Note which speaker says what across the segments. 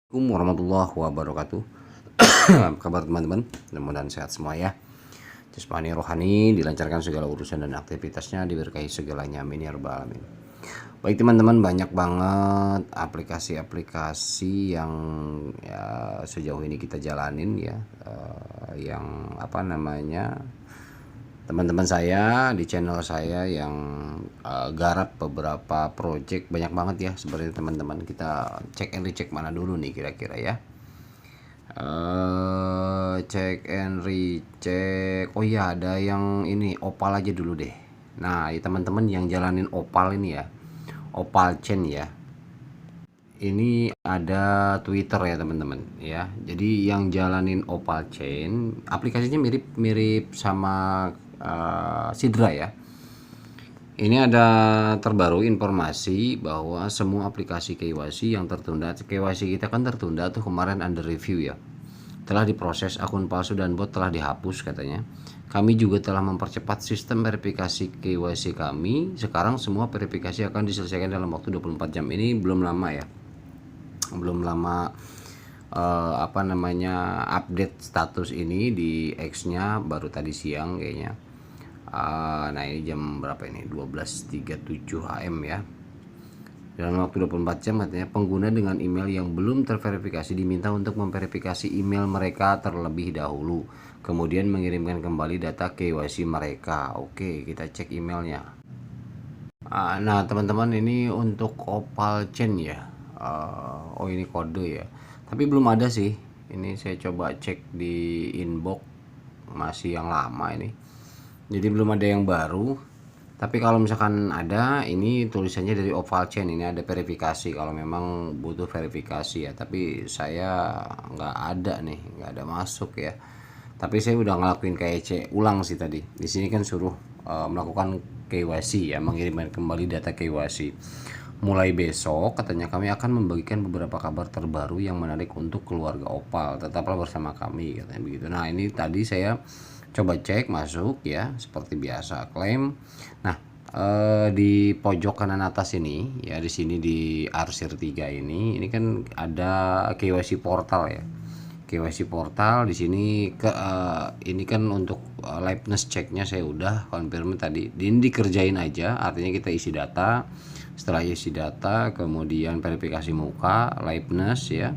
Speaker 1: Assalamualaikum warahmatullahi wabarakatuh. Apa kabar teman-teman? Mudah-mudahan sehat semua ya. Jasmani rohani dilancarkan segala urusan dan aktivitasnya, diberkahi segalanya, amin ya rabbal alamin. Baik teman-teman, banyak banget aplikasi-aplikasi yang ya, sejauh ini kita jalanin ya, yang apa namanya, teman-teman saya di channel saya yang garap beberapa project banyak banget ya. Seperti teman-teman, kita cek and recheck mana dulu nih kira-kira ya. Cek and recheck. Oh iya, ada yang ini opal aja dulu deh. Nah ya teman-teman yang jalanin opal ini ya, opal chain ya, ini ada Twitter ya teman-teman ya. Jadi yang jalanin opal chain aplikasinya mirip-mirip sama Sidra ya. Ini ada terbaru informasi bahwa semua aplikasi KYC yang tertunda, KYC kita kan tertunda tuh kemarin under review ya, telah diproses, akun palsu dan bot telah dihapus katanya. Kami juga telah mempercepat sistem verifikasi KYC kami. Sekarang semua verifikasi akan diselesaikan dalam waktu 24 jam. Ini belum lama ya, belum lama apa namanya update status ini di X-nya baru tadi siang kayaknya. Nah ini jam berapa ini, 12.37 AM ya. Dalam waktu 24 jam katanya pengguna dengan email yang belum terverifikasi diminta untuk memverifikasi email mereka terlebih dahulu, kemudian mengirimkan kembali data KYC mereka. Oke, kita cek emailnya. Nah teman-teman, ini untuk opal chain ya. Oh ini kode ya, tapi belum ada sih. Ini saya coba cek di inbox, masih yang lama ini, jadi belum ada yang baru. Tapi kalau misalkan ada, ini tulisannya dari opal chain, ini ada verifikasi kalau memang butuh verifikasi ya. Tapi saya nggak ada nih, nggak ada masuk ya. Tapi saya udah ngelakuin KYC ulang sih tadi. Di sini kan suruh melakukan KYC ya, mengirimkan kembali data KYC. Mulai besok katanya kami akan membagikan beberapa kabar terbaru yang menarik untuk keluarga Opal. Tetaplah bersama kami katanya begitu. Nah ini tadi saya coba cek masuk ya, seperti biasa klaim. Nah di pojok kanan atas ini ya, di sini di arsir 3 ini kan ada KYC portal ya. KYC portal di sini ini kan untuk liveness checknya saya udah confirm tadi. Ini dikerjain aja, artinya kita isi data. Setelah isi data, kemudian verifikasi muka, liveness ya.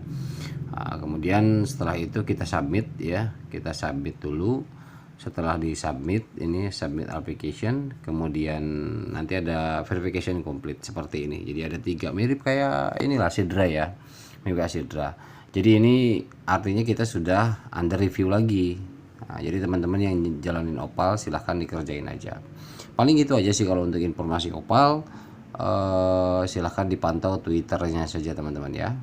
Speaker 1: Kemudian setelah itu kita submit ya, kita submit dulu. Setelah di submit, ini submit application, kemudian nanti ada verification complete seperti ini. Jadi ada 3, mirip kayak inilah Sidra ya, mirip kayak Sidra. Jadi ini artinya kita sudah under review lagi. Jadi teman-teman yang jalanin opal silahkan dikerjain aja. Paling gitu aja sih kalau untuk informasi opal. Silahkan dipantau Twitternya saja teman-teman ya.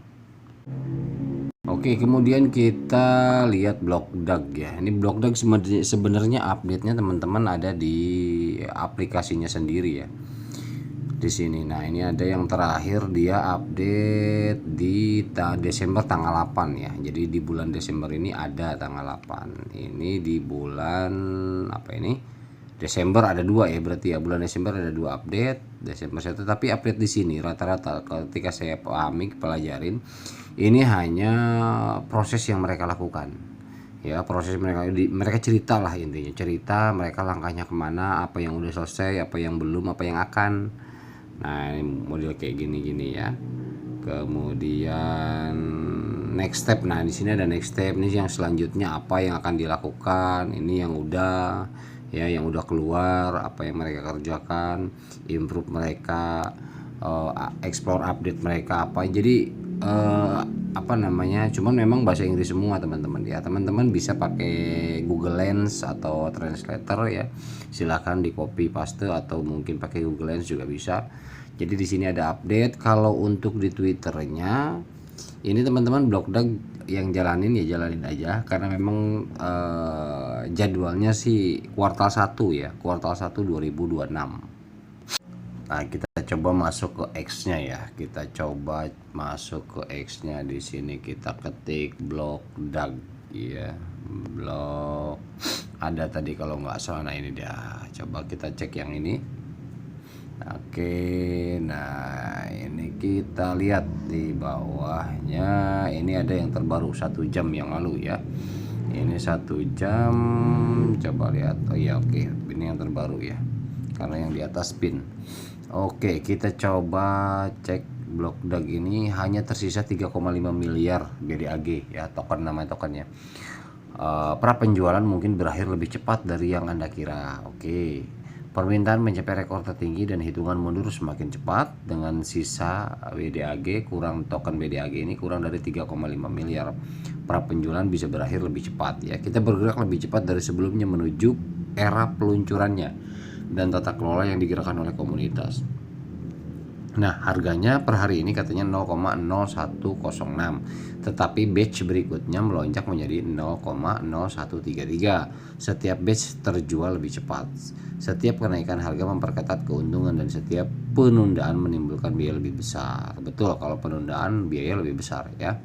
Speaker 1: Oke, kemudian kita lihat Blockdag ya. Ini Blockdag sebenarnya update-nya teman-teman ada di aplikasinya sendiri ya. Di sini. Nah, ini ada yang terakhir dia update di Desember tanggal 8 ya. Jadi di bulan Desember ini ada tanggal 8. Ini di bulan apa ini? Desember ada 2 ya, berarti ya bulan Desember ada 2 update. Desember 1, tapi update di sini rata-rata ketika saya pahami, pelajarin, ini hanya proses yang mereka lakukan ya, proses mereka cerita lah, intinya cerita mereka langkahnya kemana, apa yang udah selesai, apa yang belum, apa yang akan. Nah ini model kayak gini-gini ya. Kemudian next step, nah di sini ada next step, ini yang selanjutnya apa yang akan dilakukan, ini yang udah ya, yang udah keluar, apa yang mereka kerjakan, improve mereka, explore update mereka apa. Jadi apa namanya, cuman memang bahasa Inggris semua teman-teman ya. Teman-teman bisa pakai Google Lens atau translator ya, silahkan di copy paste atau mungkin pakai Google Lens juga bisa. Jadi di sini ada update. Kalau untuk di Twitternya ini teman-teman Blockdag yang jalanin ya, jalanin aja karena memang jadwalnya sih kuartal 1 ya, kuartal 1 2026. Nah kita coba masuk ke X-nya ya, kita coba masuk ke X-nya. Di sini kita ketik Blockdag ya, blog ada tadi kalau nggak salah. Nah ini dia, coba kita cek yang ini. Oke, nah ini kita lihat di bawahnya, ini ada yang terbaru 1 jam yang lalu ya. Ini 1 jam, coba lihat. Oh iya, oke, ini yang terbaru ya, karena yang di atas pin. Oke, kita coba cek blok DAG ini hanya tersisa 3,5 miliar BDAG ya, token, namanya tokennya. Pra penjualan mungkin berakhir lebih cepat dari yang Anda kira. Oke. Permintaan mencapai rekor tertinggi dan hitungan mundur semakin cepat dengan sisa BDAG kurang, token BDAG ini kurang dari 3,5 miliar. Pra penjualan bisa berakhir lebih cepat ya. Kita bergerak lebih cepat dari sebelumnya menuju era peluncurannya dan tata kelola yang digerakkan oleh komunitas. Nah, harganya per hari ini katanya 0,0106, tetapi batch berikutnya melonjak menjadi 0,0133. Setiap batch terjual lebih cepat. Setiap kenaikan harga memperketat keuntungan dan setiap penundaan menimbulkan biaya lebih besar. Betul, kalau penundaan biaya lebih besar ya.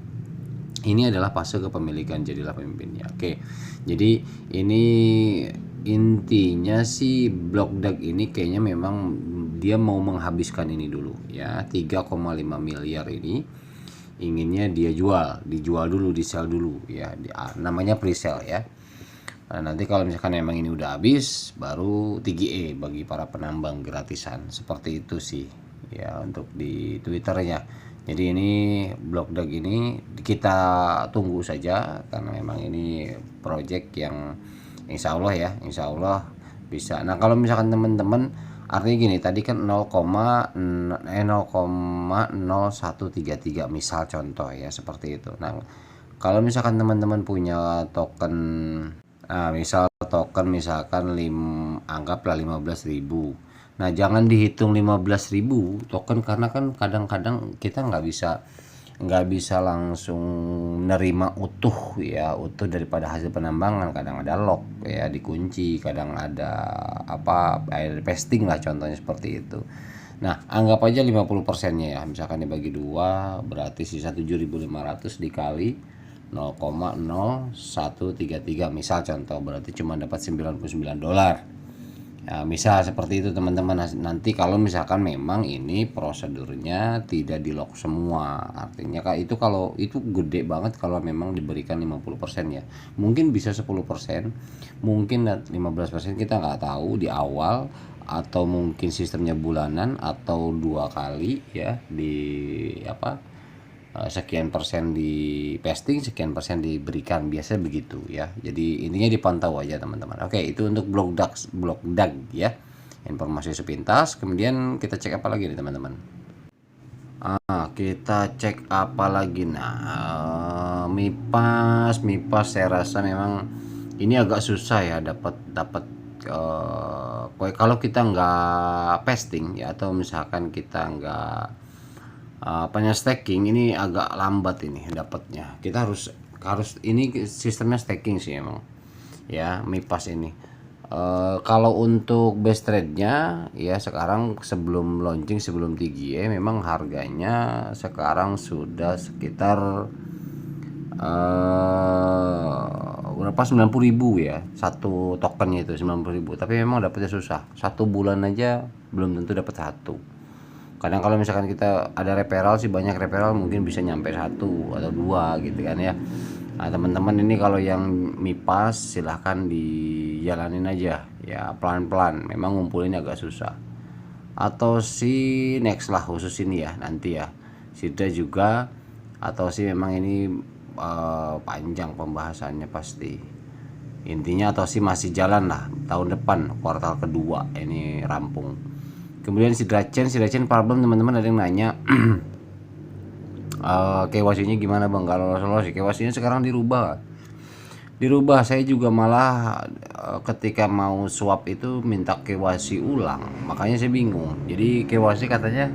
Speaker 1: Ini adalah fase kepemilikan, jadilah pemimpinnya. Oke. Jadi ini intinya sih blok DAG ini kayaknya memang dia mau menghabiskan ini dulu ya, 3,5 miliar ini inginnya dia dijual dulu, di sell dulu ya, namanya pre-sale ya. Nah, nanti kalau misalkan emang ini udah habis baru TGE bagi para penambang gratisan, seperti itu sih ya untuk di Twitternya. Jadi ini blok DAG ini kita tunggu saja karena memang ini project yang insya Allah bisa. Nah, kalau misalkan teman-teman, artinya gini, tadi kan 0,0133 misal contoh ya, seperti itu. Nah, kalau misalkan teman-teman punya token, misal token misalkan anggaplah 15.000. Nah, jangan dihitung 15.000 token karena kan kadang-kadang kita nggak bisa langsung nerima utuh daripada hasil penambangan. Kadang ada lock ya, dikunci, kadang ada air pasting lah contohnya, seperti itu. Nah, anggap aja 50%-nya ya, misalkan dibagi 2 berarti sisa 7.500 dikali 0,0133 misal contoh, berarti cuma dapat $99. Ya, misal seperti itu teman-teman. Nanti kalau misalkan memang ini prosedurnya tidak di lock semua, artinya itu kalau itu gede banget kalau memang diberikan 50% ya. Mungkin bisa 10%, mungkin 15%, kita nggak tahu di awal, atau mungkin sistemnya bulanan atau 2 kali ya, di sekian persen di pasting, sekian persen diberikan, biasanya begitu ya. Jadi intinya dipantau aja teman-teman. Oke, itu untuk blok DAG ya, informasi sepintas. Kemudian kita cek apa lagi nih teman-teman. Kita cek apa lagi. Nah, mipas saya rasa memang ini agak susah ya dapat kalau kita nggak pasting ya, atau misalkan kita nggak stacking, ini agak lambat ini dapatnya. Kita harus ini sistemnya stacking sih emang ya, mipas ini. Kalau untuk best trade-nya ya, sekarang sebelum launching, sebelum TGE, memang harganya sekarang sudah sekitar berapa, 90.000 ya satu tokennya, itu 90.000. Tapi memang dapetnya susah, 1 bulan aja belum tentu dapat satu. Kadang kalau misalkan kita ada referral sih, banyak referral mungkin bisa nyampe 1 atau 2 gitu kan ya. Nah, teman-teman ini kalau yang mipas silahkan dijalanin aja ya, pelan-pelan, memang ngumpulin agak susah. Atau si next lah khusus ini ya, nanti ya Sidra juga, atau sih memang ini panjang pembahasannya pasti. Intinya atau sih masih jalan lah, tahun depan kuartal kedua ini rampung. Kemudian Sidra Chain problem, teman-teman ada yang nanya KYC-nya gimana bang kalau lolos. KYC-nya sekarang dirubah. Saya juga malah ketika mau swap itu minta KYC ulang, makanya saya bingung. Jadi KYC katanya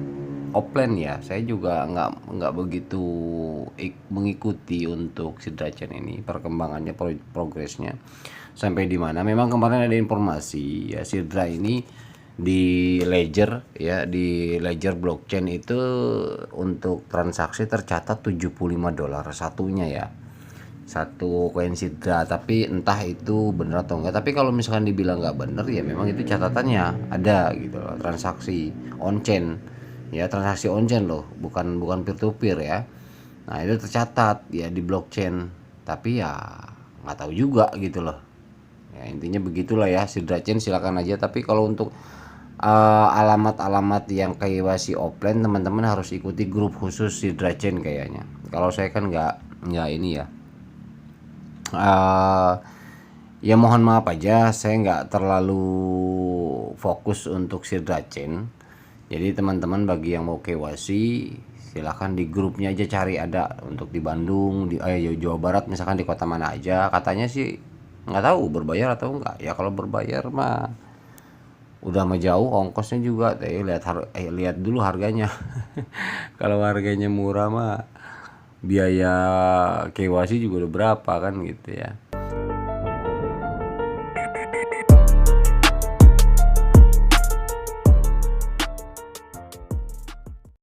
Speaker 1: offline ya, saya juga nggak begitu mengikuti untuk Sidra Chain ini perkembangannya, progresnya sampai di mana. Memang kemarin ada informasi ya, Sidra ini di ledger ya, di ledger blockchain itu untuk transaksi tercatat $75 satunya ya. satu koin Sidra, tapi entah itu bener atau enggak. Tapi kalau misalkan dibilang nggak bener ya memang itu catatannya ada gitu loh, transaksi on chain ya, transaksi on chain loh, bukan bukan peer to peer ya. Nah itu tercatat ya di blockchain, tapi ya nggak tahu juga gitu loh ya, intinya begitulah ya. Sidra Chain silakan aja, tapi kalau untuk alamat-alamat yang KYC offline, teman-teman harus ikuti grup khusus Sidra Chain kayaknya. Kalau saya kan nggak ini ya. eh Ya mohon maaf aja, saya nggak terlalu fokus untuk Sidra Chain. Jadi teman-teman bagi yang mau KYC silahkan di grupnya aja cari, ada untuk di Bandung, di Jawa Barat misalkan, di kota mana aja. Katanya sih nggak tahu berbayar atau enggak ya. Kalau berbayar mah udah mah jauh ongkosnya juga, lihat dulu harganya. Kalau harganya murah mah biaya KYC juga udah berapa kan gitu ya.